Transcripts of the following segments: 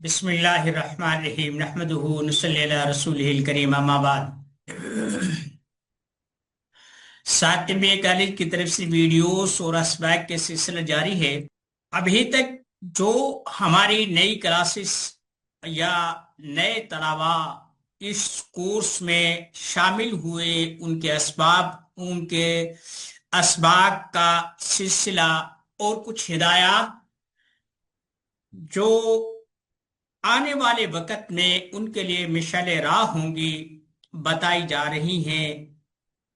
بسم اللہ الرحمن الرحیم نحمدہ نصلی علی رسولہ الکریم اما بعد۔ ساتھ کالج کی طرف سے ویڈیوز اور اسباق کے سلسلہ جاری ہے۔ ابھی تک جو ہماری نئی کلاسز یا نئے طلبا اس کورس میں شامل ہوئے، ان کے اسباق کا سلسلہ اور کچھ ہدایات جو آنے والے وقت میں ان کے لیے مشعل راہ ہوں گی بتائی جا رہی ہیں،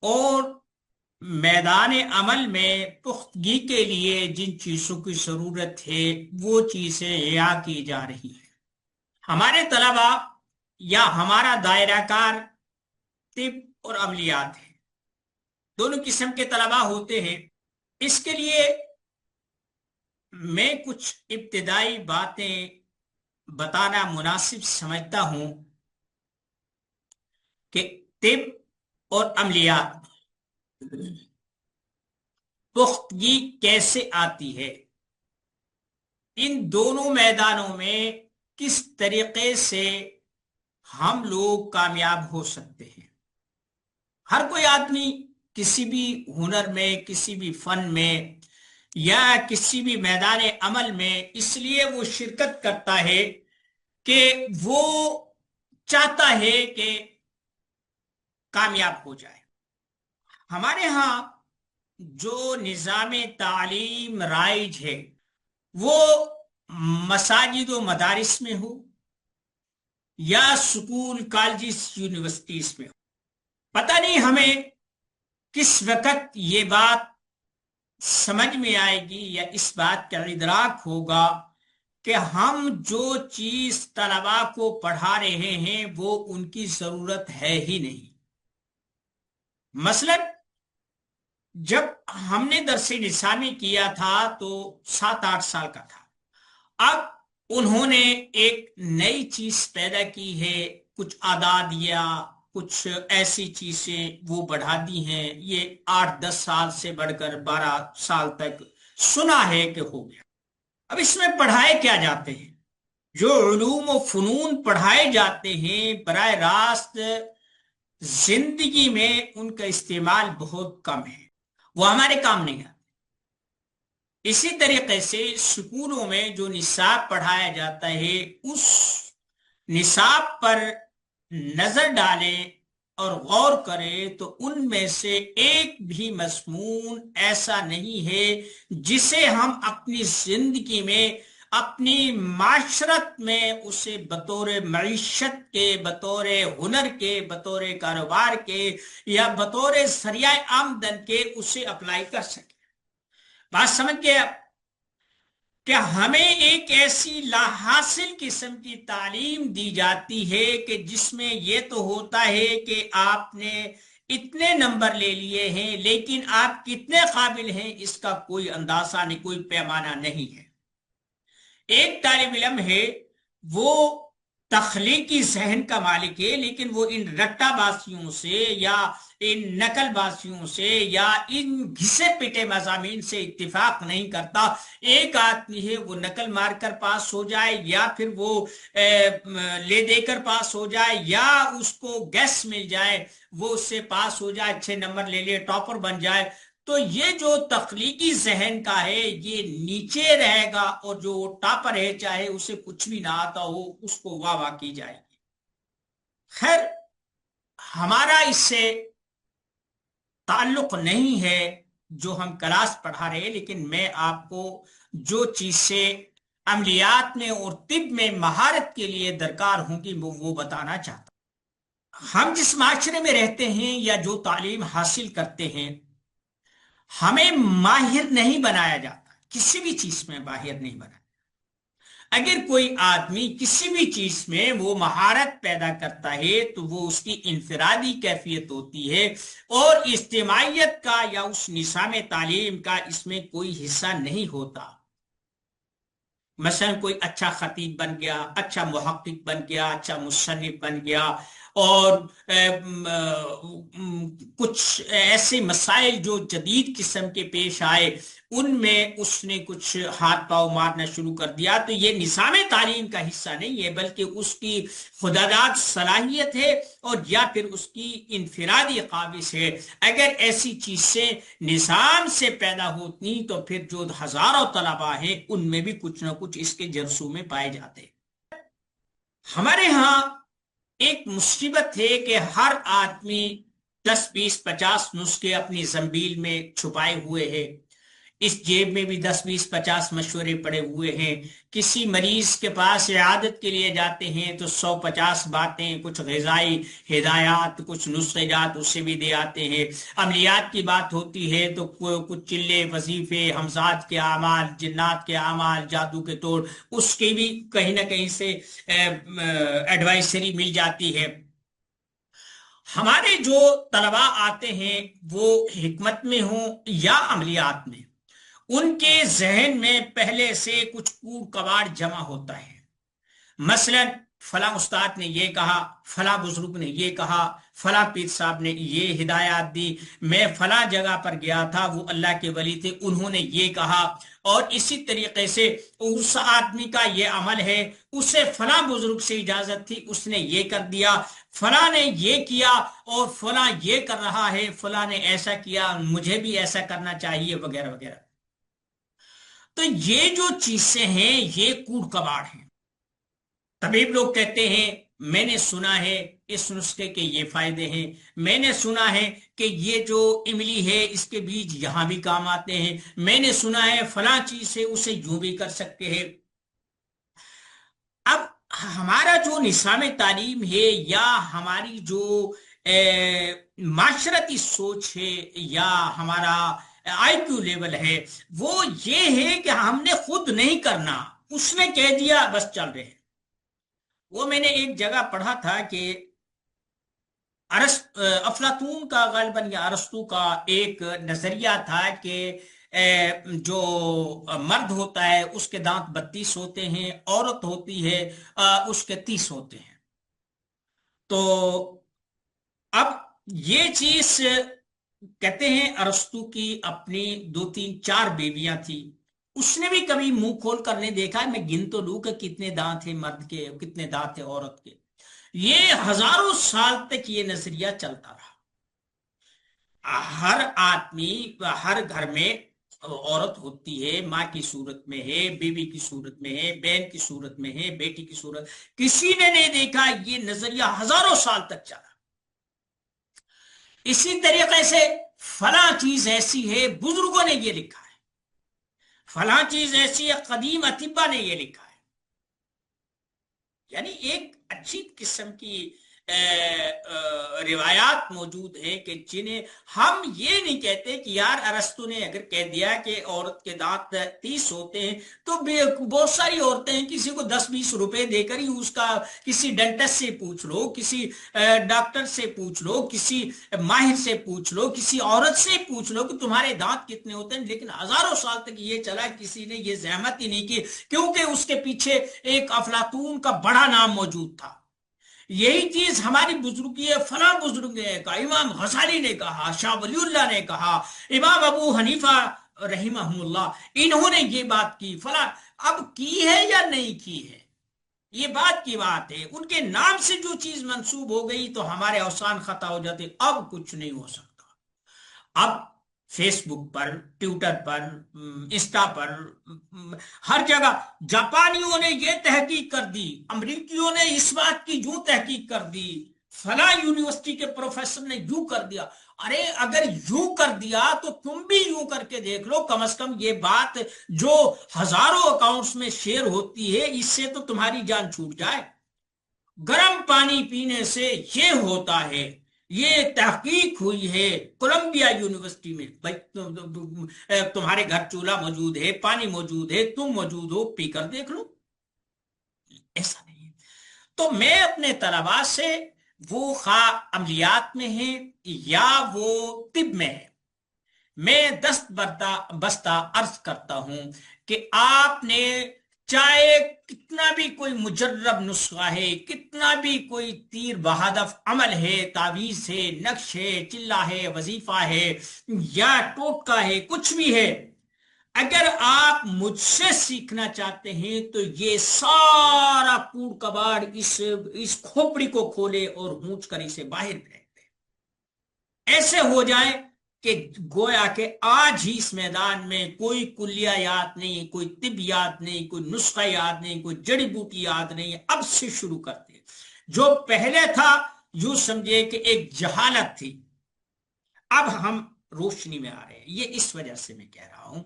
اور میدان عمل میں پختگی کے لیے جن چیزوں کی ضرورت ہے وہ چیزیں احاطہ کی جا رہی ہیں۔ ہمارے طلبا یا ہمارا دائرہ کار طب اور عملیات ہے، دونوں قسم کے طلبا ہوتے ہیں۔ اس کے لیے میں کچھ ابتدائی باتیں بتانا مناسب سمجھتا ہوں کہ طب اور عملیات پختگی کیسے آتی ہے، ان دونوں میدانوں میں کس طریقے سے ہم لوگ کامیاب ہو سکتے ہیں۔ ہر کوئی آدمی کسی بھی ہنر میں، کسی بھی فن میں یا کسی بھی میدان عمل میں اس لیے وہ شرکت کرتا ہے کہ وہ چاہتا ہے کہ کامیاب ہو جائے۔ ہمارے ہاں جو نظام تعلیم رائج ہے وہ مساجد و مدارس میں ہو یا سکول، کالجز، یونیورسٹیز میں ہو، پتہ نہیں ہمیں کس وقت یہ بات سمجھ میں آئے گی یا اس بات کا ادراک ہوگا کہ ہم جو چیز طلباء کو پڑھا رہے ہیں وہ ان کی ضرورت ہے ہی نہیں۔ مثلا جب ہم نے درس نظامی کیا تھا تو 7-8 سال کا تھا۔ اب انہوں نے ایک نئی چیز پیدا کی ہے، کچھ اعداد یا کچھ ایسی چیزیں وہ بڑھا دی ہیں، یہ 8-10 سال سے بڑھ کر 12 سال تک سنا ہے کہ ہو گیا۔ اب اس میں پڑھائے کیا جاتے ہیں؟ جو علوم و فنون پڑھائے جاتے ہیں براہ راست زندگی میں ان کا استعمال بہت کم ہے، وہ ہمارے کام نہیں آتے۔ اسی طریقے سے سکولوں میں جو نصاب پڑھایا جاتا ہے اس نصاب پر نظر ڈالیں اور غور کریں تو ان میں سے ایک بھی مضمون ایسا نہیں ہے جسے ہم اپنی زندگی میں، اپنی معاشرت میں اسے بطور معیشت کے، بطور ہنر کے، بطور کاروبار کے یا بطور ذریعہ آمدن کے اسے اپلائی کر سکیں۔ بات سمجھ گیا کہ ہمیں ایک ایسی لا حاصل قسم کی تعلیم دی جاتی ہے کہ جس میں یہ تو ہوتا ہے کہ آپ نے اتنے نمبر لے لیے ہیں، لیکن آپ کتنے قابل ہیں اس کا کوئی اندازہ نہیں، کوئی پیمانہ نہیں ہے۔ ایک طالب علم ہے، وہ تخلیقی ذہن کا مالک ہے، لیکن وہ ان رٹا بازیوں سے یا ان نقل بازیوں سے یا ان گھسے پٹے مضامین سے اتفاق نہیں کرتا۔ ایک آدمی ہے وہ نقل مار کر پاس ہو جائے یا پھر وہ لے دے کر پاس ہو جائے یا اس کو گیس مل جائے، وہ اس سے پاس ہو جائے، 6 نمبر لے لے، ٹاپر بن جائے۔ تو یہ جو تخلیقی ذہن کا ہے یہ نیچے رہے گا، اور جو ٹاپر ہے چاہے اسے کچھ بھی نہ آتا ہو اس کو واہ واہ کی جائے گی۔ خیر، ہمارا اس سے تعلق نہیں ہے جو ہم کلاس پڑھا رہے ہیں، لیکن میں آپ کو جو چیزیں عملیات میں اور طب میں مہارت کے لیے درکار ہوں گی وہ بتانا چاہتا ہوں۔ ہم جس معاشرے میں رہتے ہیں یا جو تعلیم حاصل کرتے ہیں، ہمیں ماہر نہیں بنایا جاتا، کسی بھی چیز میں ماہر نہیں بنایا۔ اگر کوئی آدمی کسی بھی چیز میں وہ مہارت پیدا کرتا ہے تو وہ اس کی انفرادی کیفیت ہوتی ہے، اور اجتماعیت کا یا اس نظام تعلیم کا اس میں کوئی حصہ نہیں ہوتا۔ مثلا کوئی اچھا خطیب بن گیا، اچھا محقق بن گیا، اچھا مصنف بن گیا، اور کچھ ایسے مسائل جو جدید قسم کے پیش آئے ان میں اس نے کچھ ہاتھ پاؤں مارنا شروع کر دیا، تو یہ نظام تعلیم کا حصہ نہیں ہے، بلکہ اس کی خودداد صلاحیت ہے، اور یا پھر اس کی انفرادی قابض ہے۔ اگر ایسی چیزیں نظام سے پیدا ہوتی تو پھر جو ہزاروں طلباء ہیں ان میں بھی کچھ نہ کچھ اس کے جرثومے پائے جاتے۔ ہمارے ہاں ایک مصیبت ہے کہ ہر آدمی 10 20 50 نسخے اپنی زنبیل میں چھپائے ہوئے ہیں، اس جیب میں بھی 10 20 50 مشورے پڑے ہوئے ہیں۔ کسی مریض کے پاس عیادت کے لیے جاتے ہیں تو 100 50 باتیں، کچھ غذائی ہدایات، کچھ نسخے جات اسے بھی دے آتے ہیں۔ عملیات کی بات ہوتی ہے تو کچھ چلے، وظیفے، ہمزاد کے اعمال، جنات کے اعمال، جادو کے توڑ، اس کی بھی کہیں نہ کہیں سے ایڈوائزری مل جاتی ہے۔ ہمارے جو طلباء آتے ہیں وہ حکمت میں ہوں یا عملیات میں، ان کے ذہن میں پہلے سے کچھ کوڑ کباڑ جمع ہوتا ہے۔ مثلا فلاں استاد نے یہ کہا، فلاں بزرگ نے یہ کہا، فلاں پیر صاحب نے یہ ہدایات دی، میں فلاں جگہ پر گیا تھا، وہ اللہ کے ولی تھے، انہوں نے یہ کہا، اور اسی طریقے سے اس آدمی کا یہ عمل ہے، اسے فلاں بزرگ سے اجازت تھی، اس نے یہ کر دیا، فلاں نے یہ کیا، اور فلاں یہ کر رہا ہے، فلاں نے ایسا کیا، مجھے بھی ایسا کرنا چاہیے، وغیرہ وغیرہ۔ تو یہ جو چیزیں ہیں یہ کوڑ کباڑ ہیں۔ طبیب لوگ کہتے ہیں میں نے سنا ہے اس نسخے کے یہ فائدے ہیں، میں نے سنا ہے کہ یہ جو املی ہے اس کے بیج یہاں بھی کام آتے ہیں، میں نے سنا ہے فلاں چیز ہے اسے یوں بھی کر سکتے ہیں۔ اب ہمارا جو نظام تعلیم ہے یا ہماری جو معاشرتی سوچ ہے یا ہمارا آئی کیو لیول ہے، وہ یہ ہے کہ ہم نے خود نہیں کرنا، اس نے کہہ دیا بس چل رہے ہیں۔ وہ میں نے ایک جگہ پڑھا تھا کہ افلاطون کا غالباً یا ارسطو کا ایک نظریہ تھا کہ جو مرد ہوتا ہے اس کے دانت 32 ہوتے ہیں، عورت ہوتی ہے اس کے 30 ہوتے ہیں۔ تو اب یہ چیز کہتے ہیں ارسطو کی اپنی 2 3 4 بیویاں تھی، اس نے بھی کبھی منہ کھول کر نہیں دیکھا میں گن تو لوں کہ کتنے دانت ہیں مرد کے، کتنے دانت ہیں عورت کے۔ یہ ہزاروں سال تک یہ نظریہ چلتا رہا۔ ہر آدمی، ہر گھر میں عورت ہوتی ہے، ماں کی صورت میں ہے، بیوی کی صورت میں ہے، بہن کی صورت میں ہے، بیٹی کی صورت، کسی نے نہیں دیکھا، یہ نظریہ ہزاروں سال تک چلا۔ اسی طریقے سے فلاں چیز ایسی ہے، بزرگوں نے یہ لکھا ہے، فلاں چیز ایسی ہے، قدیم اطباء نے یہ لکھا ہے۔ یعنی ایک اچھی قسم کی روایات موجود ہیں کہ جنہیں ہم یہ نہیں کہتے کہ یار ارسطو نے اگر کہہ دیا کہ عورت کے دانت 30 ہوتے ہیں تو بہت ساری عورتیں ہیں، کسی کو 10 20 روپے دے کر ہی اس کا کسی ڈینٹسٹ سے پوچھ لو، کسی ڈاکٹر سے پوچھ لو، کسی ماہر سے پوچھ لو، کسی عورت سے پوچھ لو کہ تمہارے دانت کتنے ہوتے ہیں۔ لیکن ہزاروں سال تک یہ چلا، کسی نے یہ زحمت ہی نہیں کی، کیونکہ اس کے پیچھے ایک افلاطون کا بڑا نام موجود تھا۔ یہی چیز ہماری بزرگی ہے، فلاں بزرگ نے کہا، امام غزالی نے کہا، شاہ ولی اللہ نے کہا، امام ابو حنیفہ رحمہ اللہ، انہوں نے یہ بات کی، فلاں اب کی ہے یا نہیں کی ہے، یہ بات کی بات ہے۔ ان کے نام سے جو چیز منسوب ہو گئی تو ہمارے اوسان خطا ہو جاتے، اب کچھ نہیں ہو سکتا۔ اب فیس بک پر، ٹویٹر پر، انسٹا پر، ہر جگہ جاپانیوں نے یہ تحقیق کر دی، امریکیوں نے اس بات کی یوں تحقیق کر دی، فلاں یونیورسٹی کے پروفیسر نے یوں کر دیا۔ ارے اگر یوں کر دیا تو تم بھی یوں کر کے دیکھ لو، کم از کم یہ بات جو ہزاروں اکاؤنٹس میں شیئر ہوتی ہے اس سے تو تمہاری جان چھوٹ جائے۔ گرم پانی پینے سے یہ ہوتا ہے، یہ تحقیق ہوئی ہے کولمبیا یونیورسٹی میں۔ بھائی تمہارے گھر چولہا موجود ہے، پانی موجود ہے، تم موجود ہو، پی کر دیکھ لو۔ ایسا نہیں ہے۔ تو میں اپنے طلباء سے، وہ خواہ عملیات میں ہیں یا وہ طب میں ہے، میں دست بستہ عرض کرتا ہوں کہ آپ نے چاہے کتنا بھی کوئی مجرب نسخہ ہے، کتنا بھی کوئی تیر بہادف عمل ہے، تعویذ ہے، نقش ہے، چلہ ہے، وظیفہ ہے یا ٹوٹکا ہے، کچھ بھی ہے، اگر آپ مجھ سے سیکھنا چاہتے ہیں تو یہ سارا کوڑ کباڑ اس کھوپڑی کو کھولے اور ہونچ کر اسے باہر پھینک دے، ایسے ہو جائے کہ گویا کہ آج ہی اس میدان میں کوئی کلیہ یاد نہیں، کوئی طب یاد نہیں، کوئی نسخہ یاد نہیں، کوئی جڑی بوٹی یاد نہیں، اب سے شروع کرتے۔ جو پہلے تھا یوں سمجھے کہ ایک جہالت تھی، اب ہم روشنی میں آ رہے ہیں۔ یہ اس وجہ سے میں کہہ رہا ہوں،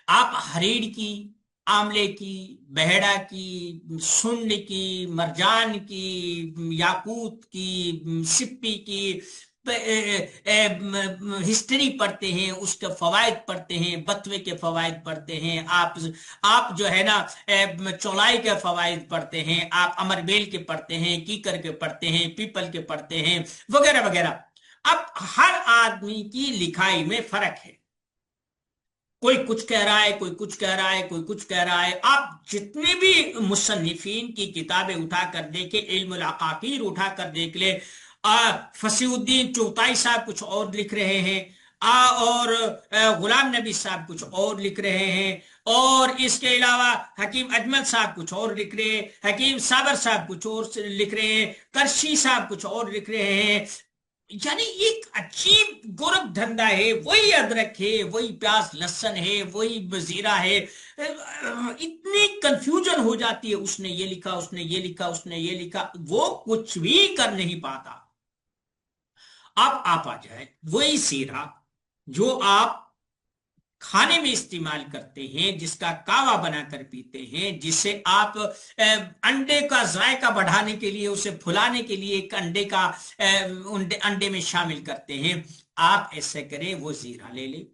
آپ ہریڑ کی، آملے کی، بہڑا کی، سنڈ کی، مرجان کی، یاقوت کی، سپی کی ہسٹری پڑھتے ہیں، اس کے فوائد پڑھتے ہیں، بتوے کے فوائد پڑھتے ہیں، آپ جو ہے نا چولائی کے فوائد پڑھتے ہیں، آپ امر بیل کے پڑھتے ہیں، کیکر کے پڑھتے ہیں، پیپل کے پڑھتے ہیں، وغیرہ وغیرہ۔ اب ہر آدمی کی لکھائی میں فرق ہے، کوئی کچھ کہہ رہا ہے، کوئی کچھ کہہ رہا ہے، کوئی کچھ کہہ رہا ہے۔ آپ جتنے بھی مصنفین کی کتابیں اٹھا کر دیکھیں، علم العقاقیر اٹھا کر دیکھ لے، فصیح الدین چغتائی صاحب کچھ اور لکھ رہے ہیں، اور غلام نبی صاحب کچھ اور لکھ رہے ہیں، اور اس کے علاوہ حکیم اجمل صاحب کچھ اور لکھ رہے ہیں، حکیم صابر صاحب کچھ اور لکھ رہے ہیں، کرشی صاحب کچھ اور لکھ رہے ہیں۔ یعنی ایک عجیب گورکھ دھندا ہے، وہی ادرک ہے، وہی پیاز لہسن ہے، وہی زیرہ ہے، اتنی کنفیوژن ہو جاتی ہے، اس نے یہ لکھا، اس نے یہ لکھا، اس نے یہ لکھا، وہ کچھ بھی کر نہیں پاتا۔ اب آپ آ جائیں وہی سیرہ جو آپ کھانے میں استعمال کرتے ہیں، جس کا کاوا بنا کر پیتے ہیں، جسے آپ انڈے کا ذائقہ بڑھانے کے لیے، اسے پھلانے کے لیے ایک انڈے کا انڈے میں شامل کرتے ہیں، آپ ایسے کریں وہ زیرہ لے لیں۔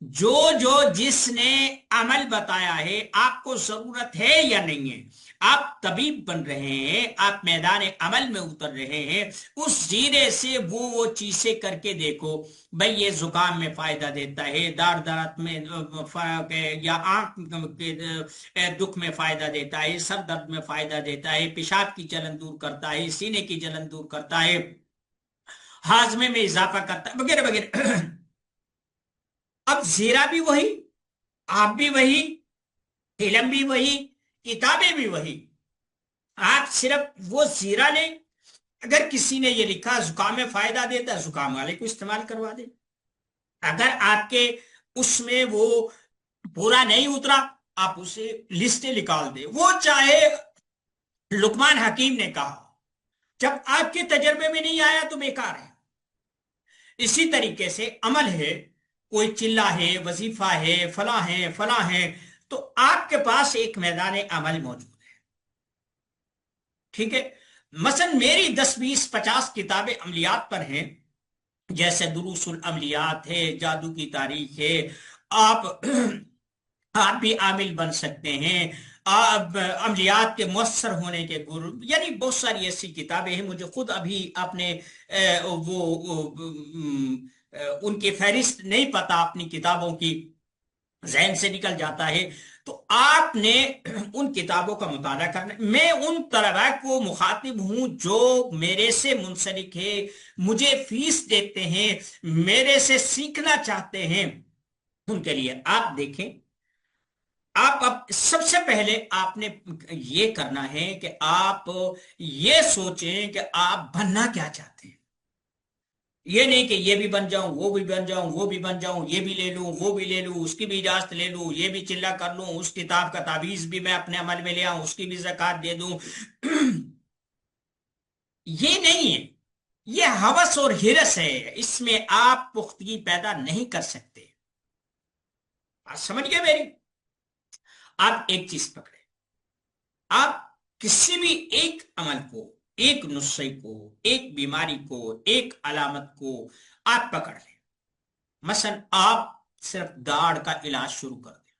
جو جو جس نے عمل بتایا ہے، آپ کو ضرورت ہے یا نہیں ہے، آپ طبیب بن رہے ہیں، آپ میدان عمل میں اتر رہے ہیں، اس زیرے سے وہ چیزیں کر کے دیکھو، بھئی یہ زکام میں فائدہ دیتا ہے، دار درد میں یا آنکھ کے دکھ میں فائدہ دیتا ہے، سر درد میں فائدہ دیتا ہے، پیشاب کی جلن دور کرتا ہے، سینے کی جلن دور کرتا ہے، ہاضمے میں اضافہ کرتا ہے، وغیرہ وغیرہ۔ اب زیرہ بھی وہی، آپ بھی وہی، علم بھی وہی، کتابیں بھی وہی، آپ صرف وہ زیرہ لیں۔ اگر کسی نے یہ لکھا زکام میں فائدہ دیتا ہے، زکام والے کو استعمال کروا دیں۔ اگر آپ کے اس میں وہ پورا نہیں اترا، آپ اسے لسٹیں نکال دیں، وہ چاہے لقمان حکیم نے کہا، جب آپ کے تجربے میں نہیں آیا تو بیکار ہے۔ اسی طریقے سے عمل ہے، کوئی چلہ ہے، وظیفہ ہے، فلاں ہے، فلاں ہے، تو آپ کے پاس ایک میدان عمل موجود ہے، ٹھیک ہے؟ مثلا میری 10 20 50 کتابیں عملیات پر ہیں، جیسے دروس العملیات ہے، جادو کی تاریخ ہے، آپ آپ بھی عامل بن سکتے ہیں، آپ عملیات کے مؤثر ہونے کے گر، یعنی بہت ساری ایسی کتابیں ہیں، مجھے خود ابھی اپنے ان کی فہرست نہیں پتا اپنی کتابوں کی، ذہن سے نکل جاتا ہے۔ تو آپ نے ان کتابوں کا مطالعہ کرنا۔ میں ان طلباء کو مخاطب ہوں جو میرے سے منسلک ہے، مجھے فیس دیتے ہیں، میرے سے سیکھنا چاہتے ہیں، ان کے لیے آپ دیکھیں۔ آپ اب سب سے پہلے آپ نے یہ کرنا ہے کہ آپ یہ سوچیں کہ آپ بننا کیا چاہتے ہیں۔ یہ نہیں کہ یہ بھی بن جاؤں، وہ بھی بن جاؤں، وہ بھی بن جاؤں، یہ بھی لے لوں، وہ بھی لے لوں، اس کی بھی اجازت لے لوں، یہ بھی چلہ کر لوں، اس کتاب کا تعویذ بھی میں اپنے عمل میں لے آؤں، اس کی بھی زکات دے دوں۔ یہ نہیں ہے، یہ ہوس اور ہرس ہے، اس میں آپ پختگی پیدا نہیں کر سکتے۔ بات سمجھ گئے میری؟ آپ ایک چیز پکڑے، آپ کسی بھی ایک عمل کو، ایک نسخے کو، ایک بیماری کو، ایک علامت کو آپ پکڑ لیں۔ مثلا آپ صرف داڑھ کا علاج شروع کر دیں،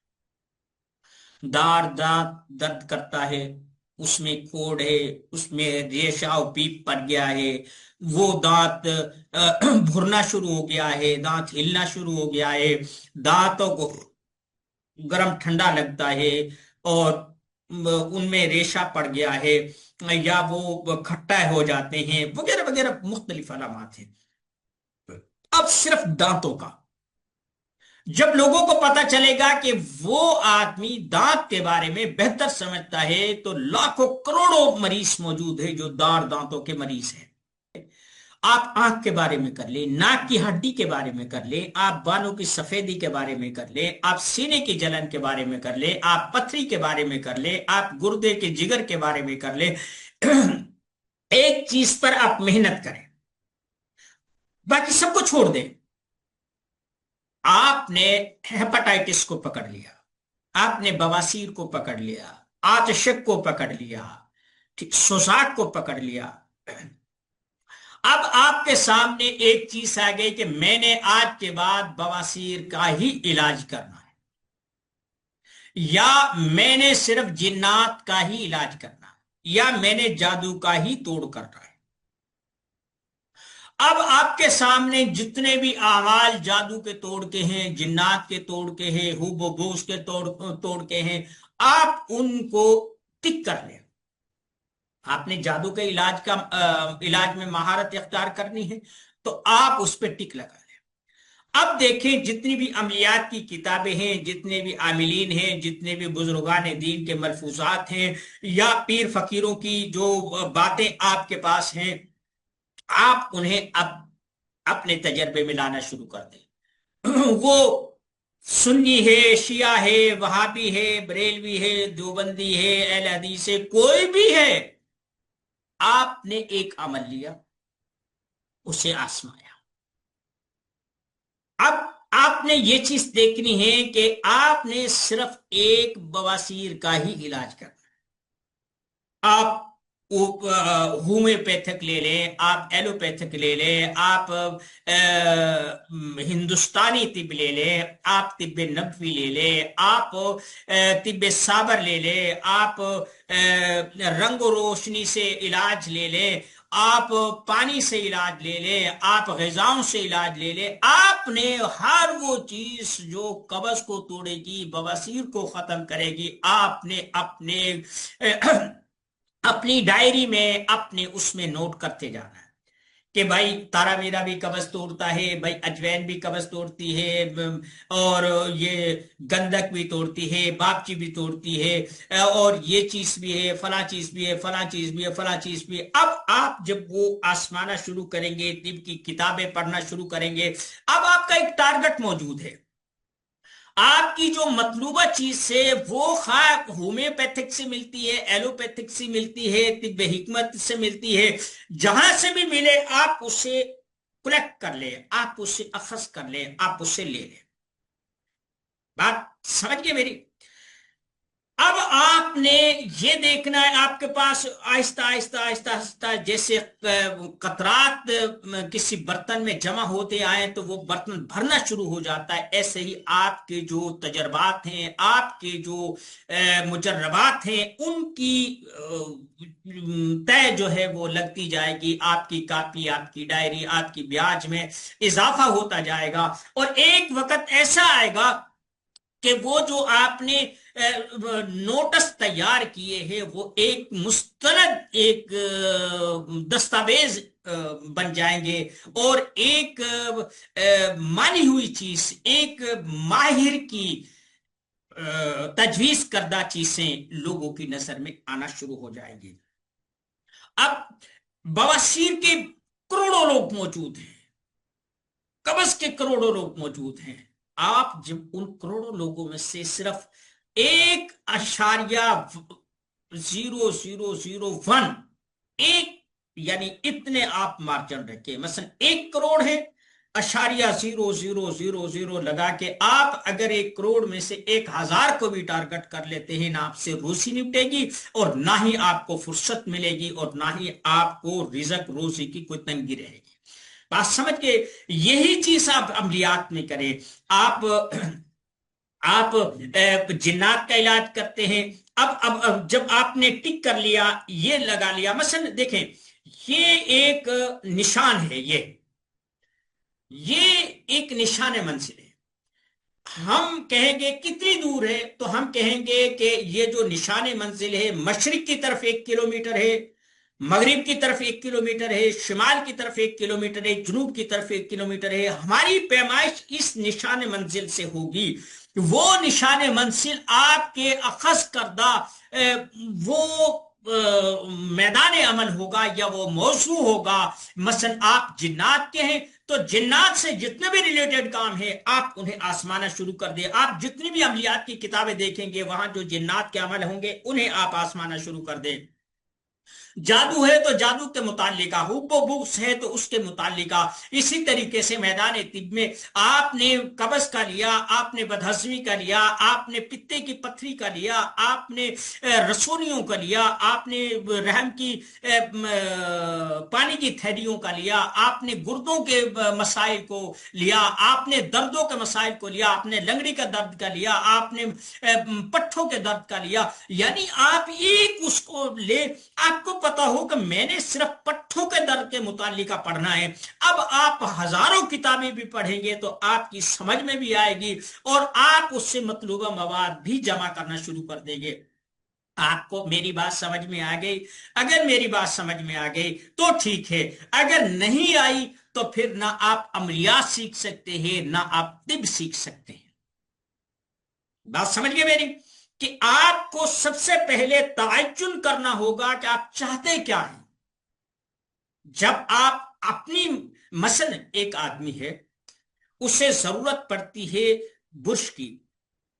داڑھ دانت درد کرتا ہے، اس میں کوڑ ہے، اس میں ریشہ و پیپ پڑ گیا ہے، وہ دانت بھرنا شروع ہو گیا ہے، دانت ہلنا شروع ہو گیا ہے، دانتوں کو گرم ٹھنڈا لگتا ہے، اور ان میں ریشہ پڑ گیا ہے، یا وہ کھٹا ہو جاتے ہیں، وغیرہ وغیرہ مختلف علامات ہیں۔ اب صرف دانتوں کا، جب لوگوں کو پتا چلے گا کہ وہ آدمی دانت کے بارے میں بہتر سمجھتا ہے، تو لاکھوں کروڑوں مریض موجود ہیں جو دانتوں کے مریض ہیں۔ آپ آنکھ کے بارے میں کر لیں، ناک کی ہڈی کے بارے میں کر لیں، آپ بالوں کی سفیدی کے بارے میں کر لیں، آپ سینے کی جلن کے بارے میں کر لیں، آپ پتھری کے بارے میں کر لیں، آپ گردے کے جگر کے بارے میں کر لیں۔ ایک چیز پر آپ محنت کریں، باقی سب کو چھوڑ دیں۔ آپ نے ہیپاٹائٹس کو پکڑ لیا، آپ نے بواسیر کو پکڑ لیا، آتشک کو پکڑ لیا، سوزاک کو پکڑ لیا۔ اب آپ کے سامنے ایک چیز آ گئی کہ میں نے آج کے بعد بواسیر کا ہی علاج کرنا ہے، یا میں نے صرف جنات کا ہی علاج کرنا ہے، یا میں نے جادو کا ہی توڑ کرنا ہے۔ اب آپ کے سامنے جتنے بھی اعمال جادو کے توڑ کے ہیں، جنات کے توڑ کے ہیں، ہوب و بوس کے توڑ کے ہیں، آپ ان کو ٹک کر لیں۔ آپ نے جادو کے علاج میں مہارت اختیار کرنی ہے تو آپ اس پہ ٹک لگا لیں۔ اب دیکھیں جتنی بھی عملیات کی کتابیں ہیں، جتنے بھی عاملین ہیں، جتنے بھی بزرگان دین کے ملفوظات ہیں، یا پیر فقیروں کی جو باتیں آپ کے پاس ہیں، آپ انہیں اب اپنے تجربے میں لانا شروع کر دیں۔ وہ سنی ہے، شیعہ ہے، وہابی ہے، بریلوی ہے، دیوبندی ہے، اہل حدیث ہے، کوئی بھی ہے، آپ نے ایک عمل لیا، اسے آزمایا۔ اب آپ نے یہ چیز دیکھنی ہے کہ آپ نے صرف ایک بواسیر کا ہی علاج کرنا ہے۔ آپ ہومیوپیتھک لے لیں، آپ ایلوپیتھک لے لیں، آپ ہندوستانی طب لے لیں، آپ طب نبوی لے لیں، آپ طب صابر لے لیں، آپ رنگ و روشنی سے علاج لے لیں، آپ پانی سے علاج لے لیں، آپ غذاؤں سے علاج لے لیں۔ آپ نے ہر وہ چیز جو قبض کو توڑے گی، بواسیر کو ختم کرے گی، آپ نے اپنی ڈائری میں، اپنے اس میں نوٹ کرتے جانا ہے کہ بھائی تارا میرا بھی قبض توڑتا ہے، بھائی اجوین بھی قبض توڑتی ہے، اور یہ گندک بھی توڑتی ہے، باپچی بھی توڑتی ہے، اور یہ چیز بھی ہے، فلاں چیز بھی ہے، فلاں چیز بھی ہے، فلاں چیز بھی ہے۔ اب آپ جب وہ آسمانا شروع کریں گے، طب کی کتابیں پڑھنا شروع کریں گے، اب آپ کا ایک ٹارگٹ موجود ہے۔ آپ کی جو مطلوبہ چیز سے وہ خواہ ہومیوپیتھک سے ملتی ہے، ایلوپیتھک سے ملتی ہے، طب حکمت سے ملتی ہے، جہاں سے بھی ملے آپ اسے کلیکٹ کر لیں، آپ اسے اخذ کر لیں، آپ اسے لے لیں۔ بات سمجھ گئے میری؟ اب آپ نے یہ دیکھنا ہے، آپ کے پاس آہستہ آہستہ آہستہ آہستہ جیسے قطرات کسی برتن میں جمع ہوتے آئے تو وہ برتن بھرنا شروع ہو جاتا ہے، ایسے ہی آپ کے جو تجربات ہیں، آپ کے جو مجربات ہیں، ان کی طے جو ہے وہ لگتی جائے گی، آپ کی کاپی، آپ کی ڈائری، آپ کی بیاج میں اضافہ ہوتا جائے گا، اور ایک وقت ایسا آئے گا کہ وہ جو آپ نے نوٹس تیار کیے ہیں وہ ایک مستند، ایک دستاویز بن جائیں گے، اور ایک مانی ہوئی چیز، ایک ماہر کی تجویز کردہ چیزیں لوگوں کی نظر میں آنا شروع ہو جائیں گی۔ اب بواسیر کے کروڑوں لوگ موجود ہیں، قبض کے کروڑوں لوگ موجود ہیں۔ آپ جب ان کروڑوں لوگوں میں سے صرف 1.0001 ایک، یعنی اتنے آپ مارجن رکھیں، مثلا 1 کروڑ ہے، 0.0000 لگا کے آپ اگر 1 کروڑ میں سے 1000 کو بھی ٹارگٹ کر لیتے ہیں، نہ آپ سے روزی نپٹے گی، اور نہ ہی آپ کو فرصت ملے گی، اور نہ ہی آپ کو رزق روزی کی کوئی تنگی رہے گی۔ بات سمجھ کے یہی چیز آپ عملیات میں کریں۔ آپ جنات کا علاج کرتے ہیں۔ اب جب آپ نے ٹک کر لیا، یہ لگا لیا، مثلا دیکھیں یہ ایک نشان ہے، یہ ایک نشان منزل ہے۔ ہم کہیں گے کتنی دور ہے، تو ہم کہیں گے کہ یہ جو نشان منزل ہے مشرق کی طرف 1 کلومیٹر ہے، مغرب کی طرف 1 کلومیٹر ہے، شمال کی طرف 1 کلومیٹر ہے، جنوب کی طرف 1 کلومیٹر ہے، ہماری پیمائش اس نشان منزل سے ہوگی۔ وہ نشان منزل آپ کے اخذ کردہ وہ میدان عمل ہوگا یا وہ موضوع ہوگا۔ مثلا آپ جنات کے ہیں تو جنات سے جتنے بھی ریلیٹڈ کام ہیں آپ انہیں آسمانا شروع کر دیں۔ آپ جتنی بھی عملیات کی کتابیں دیکھیں گے وہاں جو جنات کے عمل ہوں گے انہیں آپ آسمانا شروع کر دیں۔ جادو ہے تو جادو کے متعلقہ، حب و بغض ہے تو اس کے متعلقہ۔ اسی طریقے سے میدان طب میں آپ نے قبض کا لیا، آپ نے بدہضمی کا لیا، آپ نے پتے کی پتھری کا لیا، آپ نے رسولیوں کا لیا، آپ نے رحم کی پانی کی تھیلیوں کا لیا، آپ نے گردوں کے مسائل کو لیا، آپ نے دردوں کے مسائل کو لیا، آپ نے لنگڑی کا درد کا لیا، آپ نے پٹھوں کے درد کا لیا۔ یعنی آپ ایک اس کو لے، آپ کو پتا ہو کہ میں نے صرف پٹھوں کے درد کے متعلقہ پڑھنا ہے، اب آپ ہزاروں کتابیں بھی پڑھیں گے تو آپ کی سمجھ میں بھی آئے گی اور آپ اس سے مطلوبہ مواد بھی جمع کرنا شروع کر دیں گے۔ آپ کو میری بات سمجھ میں آ گئی؟ اگر میری بات سمجھ میں آ گئی تو ٹھیک ہے، اگر نہیں آئی تو پھر نہ آپ عملیات سیکھ سکتے ہیں نہ آپ طب سیکھ سکتے ہیں۔ بات سمجھ گئے میری؟ کہ آپ کو سب سے پہلے تعین کرنا ہوگا کہ آپ چاہتے کیا ہیں۔ جب آپ اپنی، مثلا ایک آدمی ہے اسے ضرورت پڑتی ہے برش کی،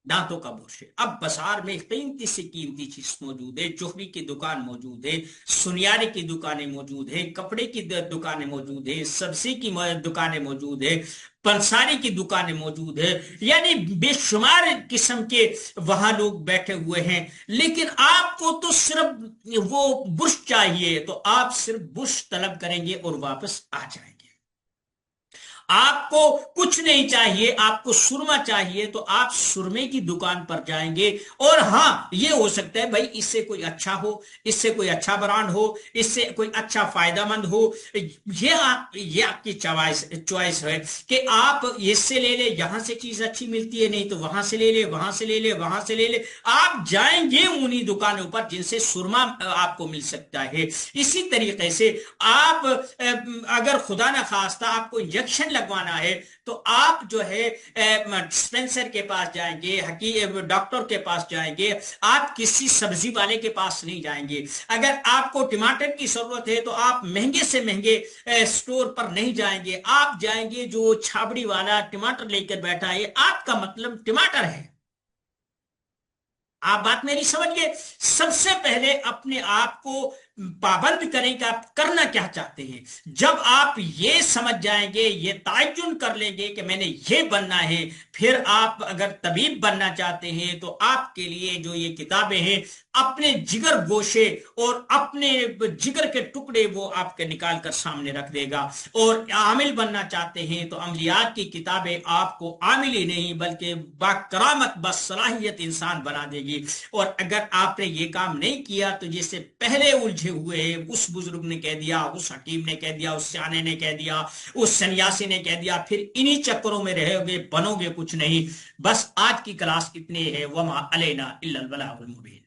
دانتوں کا برش ہے، اب بازار میں قیمتی سے قیمتی چیز موجود ہے، جوہری کی دکان موجود ہے، سنیارے کی دکانیں موجود ہے، کپڑے کی دکانیں موجود ہے، سبزی کی دکانیں موجود ہے، پنساری کی دکانیں موجود ہے، یعنی بے شمار قسم کے وہاں لوگ بیٹھے ہوئے ہیں۔ لیکن آپ کو تو صرف وہ برش چاہیے تو آپ صرف برش طلب کریں گے اور واپس آ جائیں گے۔ آپ کو کچھ نہیں چاہیے، آپ کو سرما چاہیے تو آپ سرمے کی دکان پر جائیں گے، اور ہاں یہ ہو سکتا ہے بھائی اس سے کوئی اچھا ہو، اس سے کوئی اچھا برانڈ ہو، اس سے کوئی اچھا فائدہ مند ہو، یہ آپ کی چوائس ہے کہ آپ اس سے لے لے، یہاں سے چیز اچھی ملتی ہے، نہیں تو وہاں سے لے لے، وہاں سے لے لے، وہاں سے لے لے۔ آپ جائیں گے انہی دکانوں پر جن سے سرما آپ کو مل سکتا ہے۔ اسی طریقے سے آپ اگر خدا نہ خواستہ آپ کو انجیکشن لگوانا ہے تو آپ جو ہے ڈسپینسر کے پاس جائیں گے، ڈاکٹر کے پاس جائیں گے، آپ کسی سبزی والے کے پاس نہیں جائیں گے۔ اگر آپ کو ٹماٹر کی ضرورت ہے تو آپ مہنگے سے مہنگے سٹور پر نہیں جائیں گے، آپ جائیں گے جو چھابڑی والا ٹماٹر لے کر بیٹھا ہے، آپ کا مطلب ٹماٹر ہے۔ آپ بات میری سمجھ گئے؟ سب سے پہلے اپنے آپ کو پابند کریں کہ آپ کرنا کیا چاہتے ہیں۔ جب آپ یہ سمجھ جائیں گے، یہ تعین کر لیں گے کہ میں نے یہ بننا ہے، پھر آپ اگر طبیب بننا چاہتے ہیں تو آپ کے لیے جو یہ کتابیں ہیں اپنے جگر گوشے اور اپنے جگر کے ٹکڑے وہ آپ کے نکال کر سامنے رکھ دے گا۔ اور عامل بننا چاہتے ہیں تو عملیات کی کتابیں آپ کو عامل ہی نہیں بلکہ باکرامت باصلاحیت انسان بنا دے گی۔ اور اگر آپ نے یہ کام نہیں کیا تو جسے پہلے الجھے ہوئے ہیں، اس بزرگ نے کہہ دیا، اس حکیم نے کہہ دیا، اس سیانے نے کہہ دیا، اس سنیاسی نے کہہ دیا، پھر انہی چکروں میں رہو گے، بنو گے کچھ نہیں۔ بس آج کی کلاس اتنی ہے، وما علینا الا البلاغ المبین۔